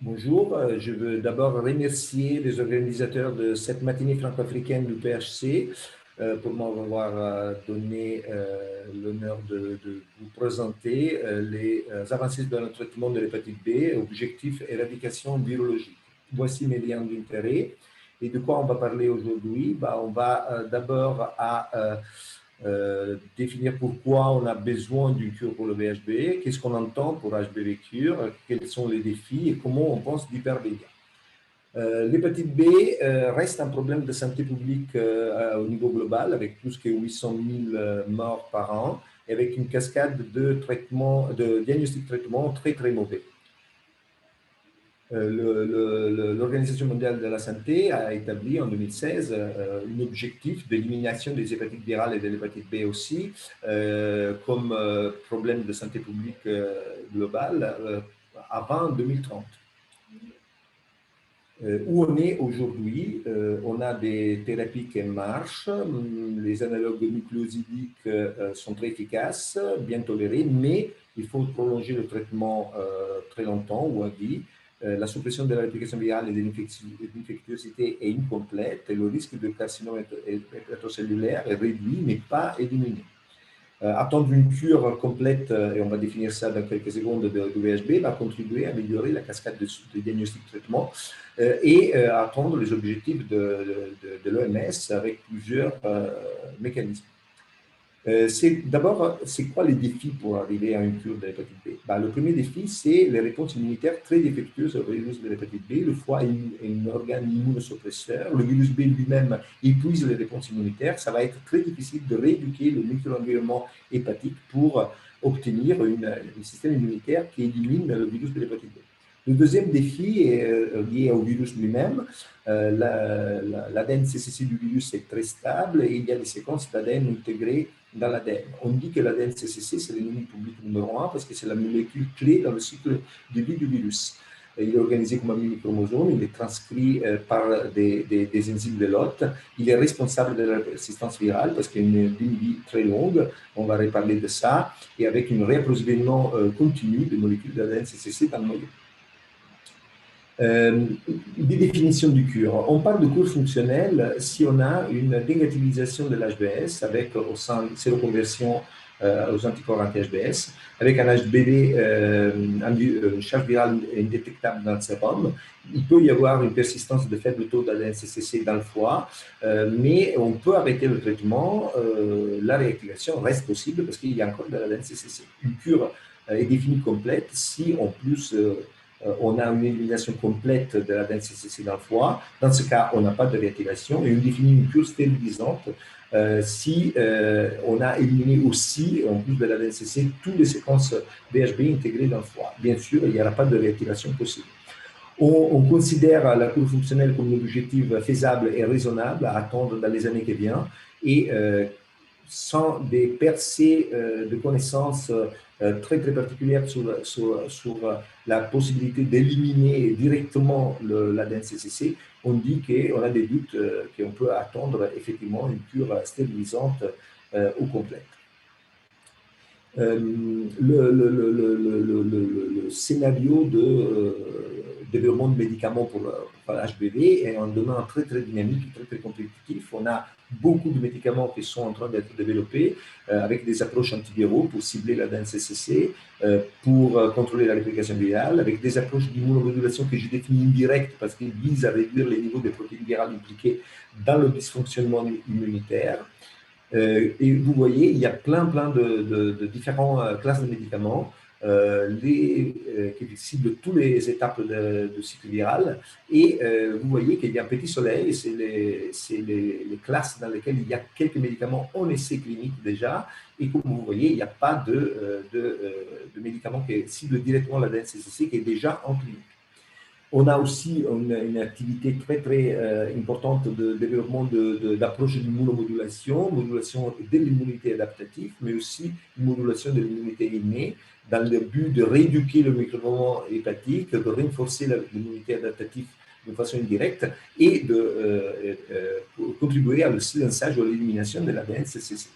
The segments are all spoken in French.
Bonjour, je veux d'abord remercier les organisateurs de cette matinée franco-africaine du PHC pour m'avoir donné l'honneur de vous présenter les avancées dans le traitement de l'hépatite B, objectif éradication virologique. Voici mes liens d'intérêt. Et de quoi on va parler aujourd'hui? On va d'abord définir pourquoi on a besoin d'une cure pour le VHB, qu'est-ce qu'on entend pour HBV cure, quels sont les défis et comment on pense d'hypervéga. L'hépatite B reste un problème de santé publique au niveau global, avec plus que 800 000 morts par an, et avec une cascade de diagnostic-traitement très très mauvais. L'Organisation mondiale de la santé a établi en 2016 un objectif d'élimination des hépatites virales et de l'hépatite B aussi comme problème de santé publique globale avant 2030. Où on est aujourd'hui, on a des thérapies qui marchent, les analogues nucléosidiques sont très efficaces, bien tolérés, mais il faut prolonger le traitement très longtemps ou à vie. La suppression de la réplication virale et de l'infectiosité est incomplète et le risque de carcinome hépatocellulaire est réduit mais pas éliminé. Attendre une cure complète, et on va définir ça dans quelques secondes, de VHB va contribuer à améliorer la cascade de diagnostic-traitement et attendre les objectifs de l'OMS avec plusieurs mécanismes. D'abord, c'est quoi les défis pour arriver à une cure de l'hépatite B? Le premier défi, c'est les réponses immunitaires très défectueuses au virus de l'hépatite B. Le foie est un organe immunosuppresseur. Le virus B lui-même épuise les réponses immunitaires. Ça va être très difficile de rééduquer le micro-environnement hépatique pour obtenir un système immunitaire qui élimine le virus de l'hépatite B. Le deuxième défi est lié au virus lui-même. L'ADN CCC du virus est très stable et il y a des séquences d'ADN intégrées dans l'ADN. On dit que l'ADN CCC, c'est l'ennemi public numéro 1 parce que c'est la molécule clé dans le cycle de vie du virus. Il est organisé comme un mini-chromosome, il est transcrit par des enzymes de l'hôte. Il est responsable de la persistance virale parce qu'il a une vie très longue. On va reparler de ça. Et avec un réapprovisionnement continu des molécules d'ADN CCC dans le noyau. Des définitions du cure. On parle de cure fonctionnelle si on a une négativisation de l'HBS avec au sein séroconversion aux anticorps anti-HBS, avec un HBV, une charge virale indétectable dans le sérum. Il peut y avoir une persistance de faible taux d'ADN-CCC dans le foie, mais on peut arrêter le traitement. La réactivation reste possible parce qu'il y a encore de l'ADN-CCC. Une cure est définie complète si en plus on a une élimination complète de l'ADN-CCC dans le foie. Dans ce cas, on n'a pas de réactivation et on définit une cure stérilisante si on a éliminé aussi, en plus de l'ADN-CCC, toutes les séquences VHB intégrées dans le foie. Bien sûr, il n'y aura pas de réactivation possible. On considère la cure fonctionnelle comme un objectif faisable et raisonnable à attendre dans les années qui viennent et sans des percées de connaissances très très particulières sur la possibilité d'éliminer directement l'ADN-CCC, on dit qu'on a des doutes qu'on peut attendre effectivement une cure stérilisante ou complète. Le scénario de développement de médicaments pour l'HBV est en demeure très très dynamique, très très compétitif. On a beaucoup de médicaments qui sont en train d'être développés avec des approches antiviraux pour cibler l'ADN-CCC, pour contrôler la réplication virale, avec des approches d'immunomodulation que je définis indirectes parce qu'ils visent à réduire les niveaux de protéines virales impliquées dans le dysfonctionnement immunitaire. Et vous voyez, il y a plein de différentes classes de médicaments qui ciblent toutes les étapes de cycle viral. Et vous voyez qu'il y a un petit soleil, c'est les classes dans lesquelles il y a quelques médicaments en essai clinique déjà. Et comme vous voyez, il n'y a pas de médicaments qui ciblent directement l'ADN-CCC qui est déjà en clinique. On a aussi une activité très, très importante de développement d'approches d'immunomodulation, modulation de l'immunité adaptative, mais aussi une modulation de l'immunité innée, dans le but de rééduquer le micro-environnement hépatique, de renforcer l'immunité adaptative de façon indirecte et de contribuer à le silençage ou à l'élimination de l'ADN-CCC.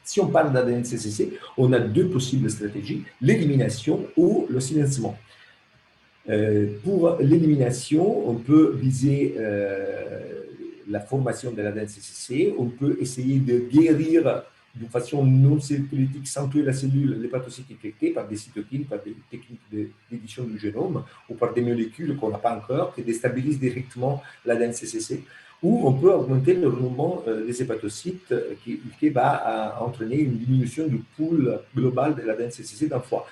Si on parle d'ADN-CCC, on a deux possibles stratégies, l'élimination ou le silencement. Pour l'élimination, on peut viser la formation de l'ADN CCC, on peut essayer de guérir de façon non politique, sans tuer la cellule, l'hépatocyte infecté par des cytokines, par des techniques d'édition du génome ou par des molécules qu'on n'a pas encore, qui déstabilisent directement l'ADN CCC. Ou on peut augmenter le rendement des hépatocytes qui va entraîner une diminution du pool global de l'ADN CCC d'un foie.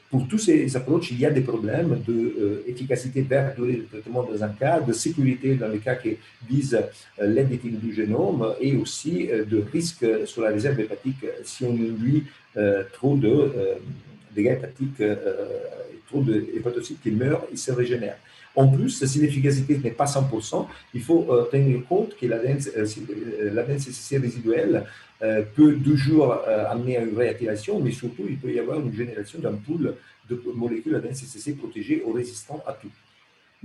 Pour tous ces approches, il y a des problèmes d'efficacité vers le traitement dans un cas, de sécurité dans les cas qui visent l'editing du génome et aussi de risque sur la réserve hépatique si on induit trop de dégâts hépatiques, trop d'hépatocytes qui meurent et se régénèrent. En plus, si l'efficacité n'est pas 100%, il faut tenir compte que l'ADN CCC résiduel peut toujours amener à une réactivation, mais surtout, il peut y avoir une génération d'un pool de molécules ADN CCC protégées ou résistantes à tout.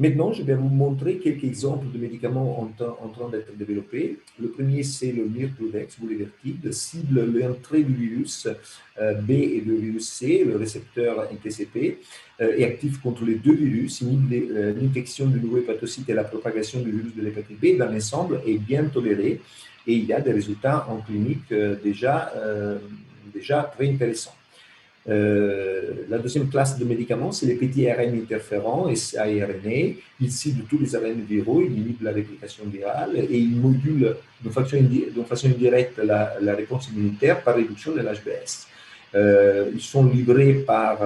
Maintenant, je vais vous montrer quelques exemples de médicaments en train d'être développés. Le premier, c'est le Myrtludex, bulevirtide, cible l'entrée du virus B et le virus C, le récepteur NTCP, est actif contre les deux virus, inhibe l'infection du nouveau hépatocyte et la propagation du virus de l'hépatite B dans l'ensemble, est bien toléré et il y a des résultats en clinique déjà très intéressants. La deuxième classe de médicaments, c'est les petits ARN interférents, siRNA. Ils ciblent tous les ARN viraux, ils inhibent la réplication virale et ils modulent de façon indirecte la réponse immunitaire par réduction de l'HBS. Ils sont livrés par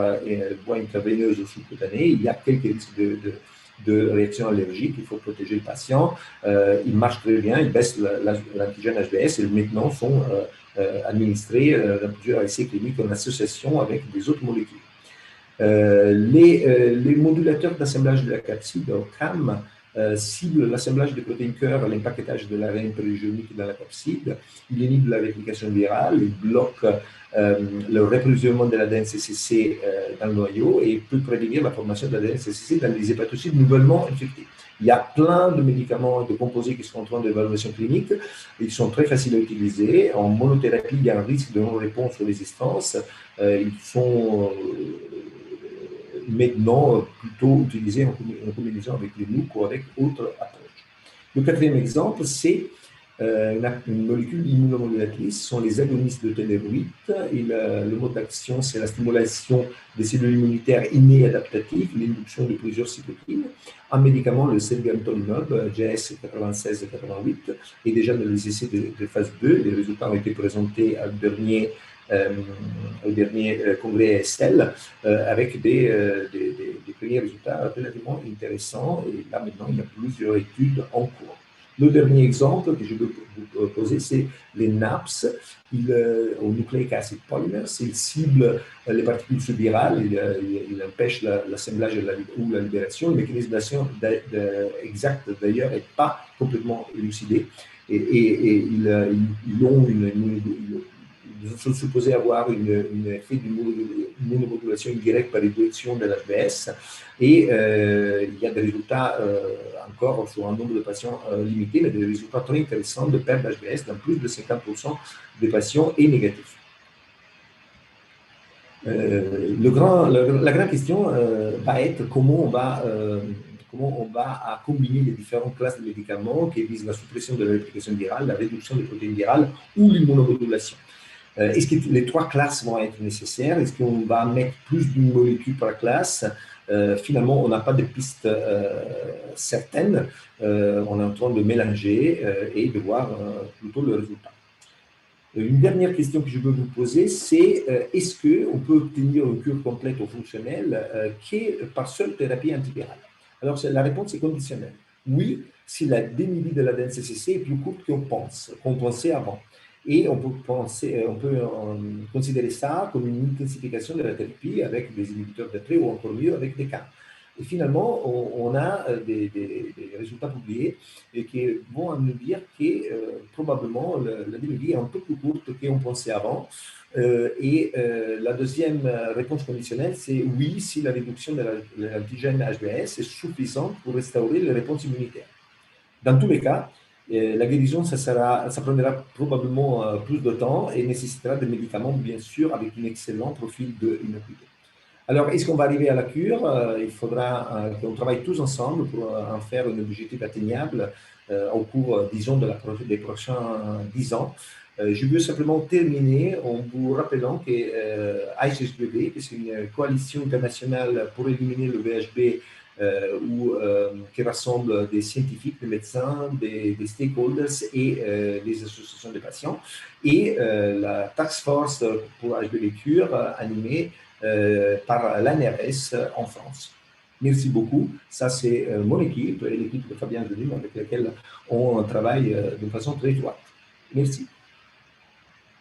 voie intraveineuse ou sous-cutanée. Il y a quelques risques de réactions allergiques, il faut protéger le patient. Ils marchent très bien, ils baissent l'antigène HBS et maintenant sont administrés dans plusieurs essais cliniques en association avec des autres molécules. Les modulateurs d'assemblage de la capside, CAM, ciblent l'assemblage des protéines cœur à l'empaquetage de l'ARN périgénique dans la capside. Il inhibe la réplication virale, il bloque le reprovisionnement de l'ADN CCC dans le noyau et peut prévenir la formation de l'ADN CCC dans les hépatocytes nouvellement infectés. Il y a plein de médicaments et de composés qui sont en train d'évaluation clinique. Ils sont très faciles à utiliser. En monothérapie, il y a un risque de non-réponse aux résistances. Ils sont maintenant plutôt utilisés en combinaison avec les MOOC ou avec autres approches. Le quatrième exemple, c'est une molécule immunomodulatrice, ce sont les agonistes de TLR8. Le mode d'action, c'est la stimulation des cellules immunitaires innées adaptatives, l'induction de plusieurs cytokines. Un médicament, le selgamtolimab, JS 96 et 88, est déjà dans les essais de phase 2. Les résultats ont été présentés au dernier congrès ESTEL avec des premiers résultats relativement intéressants. Et là, maintenant, il y a plusieurs études en cours. Le dernier exemple que je veux vous poser, c'est les NAPS, au nucleic acid polymers. Ils ciblent les particules subvirales, ils empêchent l'assemblage ou la libération. Le mécanisme d'action exact, d'ailleurs, n'est pas complètement élucidé. Et ils sont supposés avoir un effet d'immunomodulation indirecte par réduction de l'HBS et il y a des résultats encore sur un nombre de patients limité, mais des résultats très intéressants de perte d'HBS dans plus de 50% des patients et négatifs. La grande question va être comment on va combiner les différentes classes de médicaments qui visent la suppression de la réplication virale, la réduction des protéines virales ou l'immunomodulation. Est-ce que les trois classes vont être nécessaires? Est-ce qu'on va mettre plus d'une molécule par classe? Finalement, on n'a pas de piste certaine. On est en train de mélanger et de voir plutôt le résultat. Une dernière question que je veux vous poser, c'est est-ce qu'on peut obtenir une cure complète ou fonctionnelle par seule thérapie antivirale? Alors, la réponse est conditionnelle. Oui, si la demi-vie de l'ADN CCC est plus courte qu'on pensait avant. Et on peut considérer ça comme une intensification de la thérapie avec des inhibiteurs d'entrée ou encore mieux avec des CAM. Et finalement, on a des résultats publiés et qui vont nous dire que probablement la demi-vie est un peu plus courte qu'on pensait avant. La deuxième réponse conditionnelle, c'est oui, si la réduction de l'antigène HBS est suffisante pour restaurer les réponses immunitaires. Dans tous les cas, la guérison, ça prendra probablement plus de temps et nécessitera des médicaments, bien sûr, avec un excellent profil d'innocuité. Alors, est-ce qu'on va arriver à la cure? Il faudra qu'on travaille tous ensemble pour en faire un objectif atteignable au cours, disons, des prochains 10 ans. Je veux simplement terminer en vous rappelant que ISSBB, c'est une coalition internationale pour éliminer le VHB qui rassemble des scientifiques, des médecins, des stakeholders et des associations de patients. Et la Task Force pour HBV Cure animée par l'ANRS en France. Merci beaucoup. Ça, c'est mon équipe et l'équipe de Fabien Genim avec laquelle on travaille de façon très étroite. Merci.